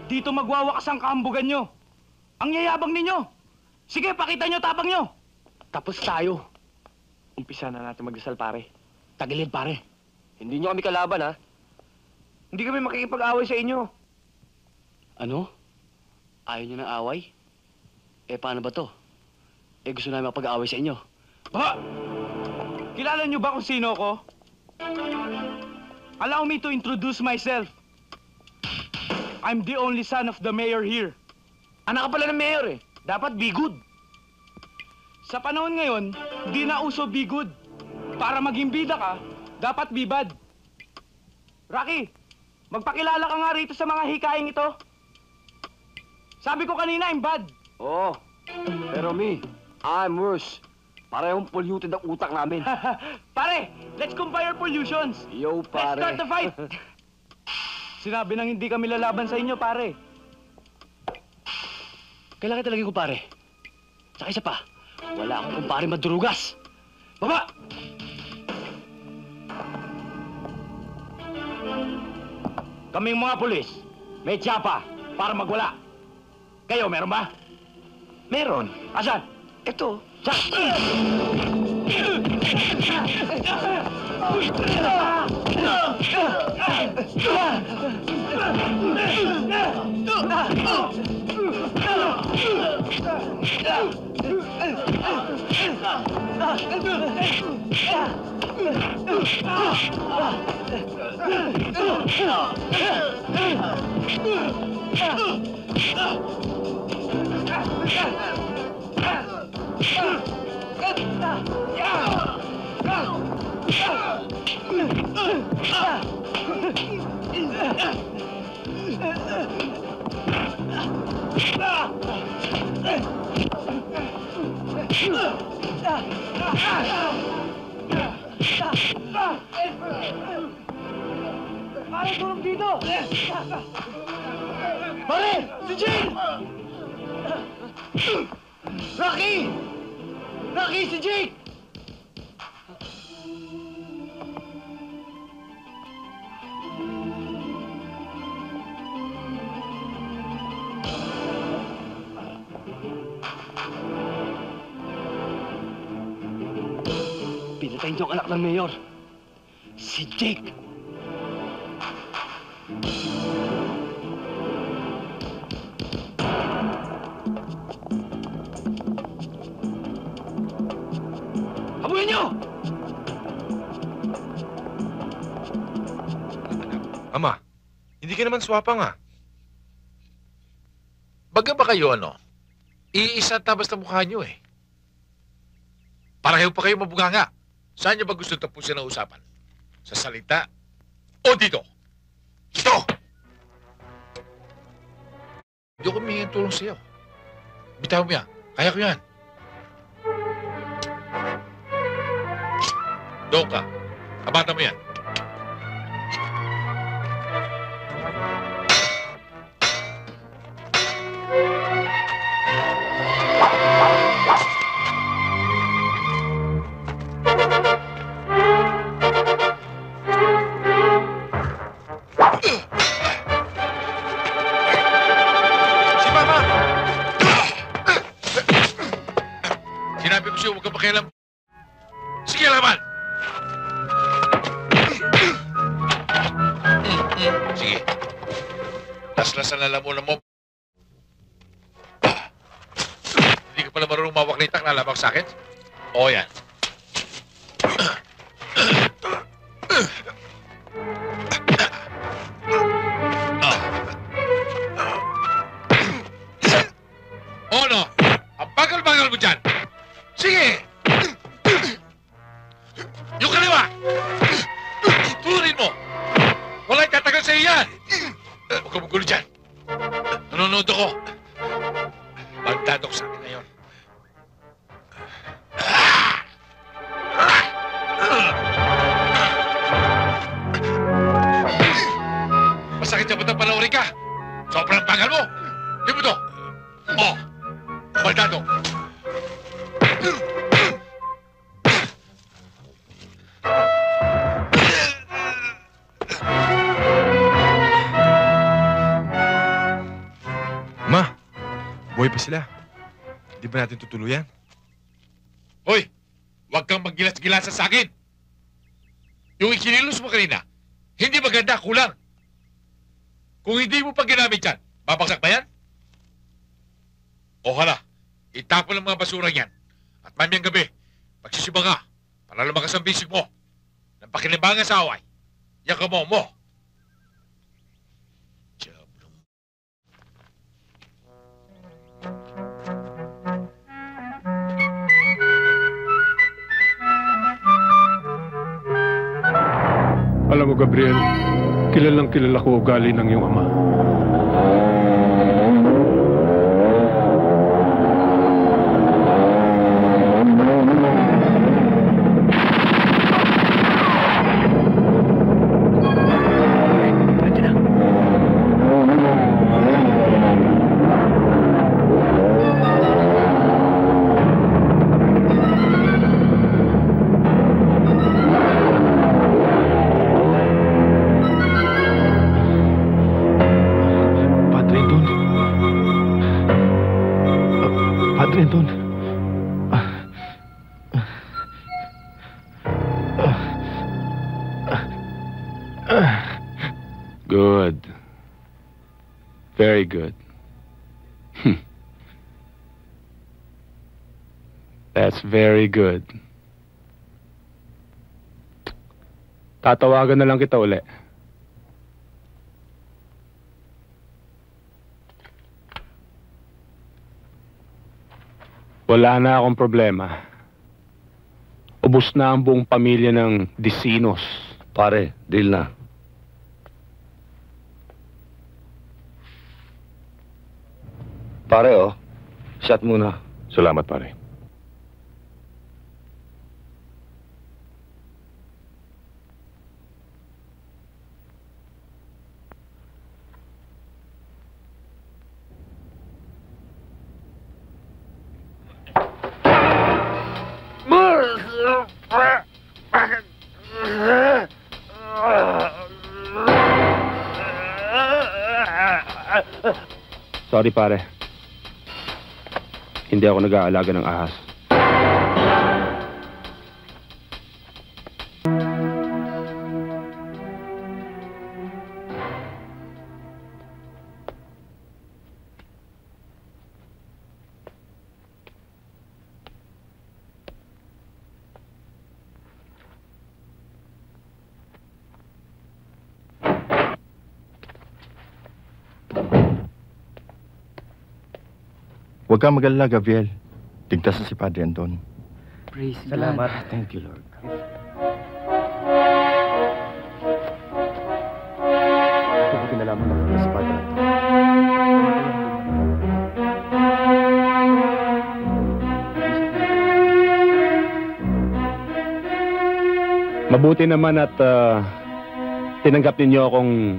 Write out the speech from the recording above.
Dito magwawakas ang kahambugan nyo. Ang yayabang ninyo. Sige, pakita nyo tapang nyo. Tapos tayo. Umpisa na natin magdasal, pare. Tagilid, pare. Hindi nyo kami kalaban, ha? Hindi kami makikipag-away sa inyo. Ano? Ayaw niyo ng away? Eh, paano ba to? Eh, gusto namin makapag-away sa inyo. Ha? Kilala nyo ba kung sino ko? Allow me to introduce myself. I'm the only son of the mayor here. Anak ka pala ng mayor, eh. Dapat be good. Sa panahon ngayon, di na uso be good. Para maging bida ka, dapat be bad. Rocky, magpakilala ka nga rito sa mga hikayeng ito. Sabi ko kanina, I'm bad. Oo. Pero I'm worse. Parehong polluted ang utak namin. Pare, let's compare pollutions. Yo, pare. Let's start the fight. Sinabi nang hindi kami lalaban sa inyo, pare. Kailangan talaga kumpare. Saka isa pa, wala akong kumpare madurugas. Baba! Kaming mga pulis, may tsapa para magwala. Kayo, meron ba? Meron. Asan? Ito. Pare, tulong dito! Pare! Si Jane! Rocky! Rocky, si Jake! Pinatay niyo ang anak ng mayor. Si Jake. Habulin niyo! Ama, hindi ka naman swapang, ha? Baga ba kayo, ano? Iisa tabas na mukha nyo, eh. Pareho pa kayo mabuganga. Saan nyo ba gusto tapusin ang usapan? Sa salita o dito? Dito! Hindi ako humingi ng tulong sa'yo. Bitaw mo yan. Kaya ko yan. Doon ka. Abata mo yan. Si Mama! Sinabi ko sa'yo, huwag kang pakialam. Sige, laban! Sige. Laslasan na lamunan mo. Hindi ka pala marunong mawaklitak na lamang sa akin? Oo, yan. Oo, no? Ang bagal-bagal mo dyan. Sige! Yung kaliwa! Turin mo! Walang tatagal sa iyo yan! Huwag ka magulo dyan. Nanonood ako. Magdadok sa akin ngayon. Masakit sa batang palawari ka. Sobrang bagal mo. Di mo to? Oh, Baldado. Buhay pa sila. Hindi ba natin tutuluyan? Hoy! Huwag kang maggilas-gilasa sa akin! Yung ikinilos mo kanina, hindi maganda, kulang. Kung hindi mo pa ginamit yan, babagsak ba yan? O hala, itapon ang mga basura yan. At mamayang gabi, magsisiba ka para lumakas ang bisig mo. Nang pakilibangan sa away, yakamo mo. Diablo. Alam mo, Gabriel, kilalang kilala ko ugali ng iyong ama. Padre Anton. Padre Anton. Good. Very good. That's very good. Tatawagan na lang kita uli. Wala na akong problema. Ubus na ang buong pamilya ng Disinos. Pare, deal na. Pare, oh. Shot muna. Salamat, pare. Sorry, pare. Hindi ako nag-aalaga ng ahas. Huwag kang mag-alala, Gabriel. Ligtas na si Padre Anton. Salamat. Thank you, Lord. Ito ko kinalaman na ligtas si Padre Anton. Mabuti naman at tinanggap ninyo akong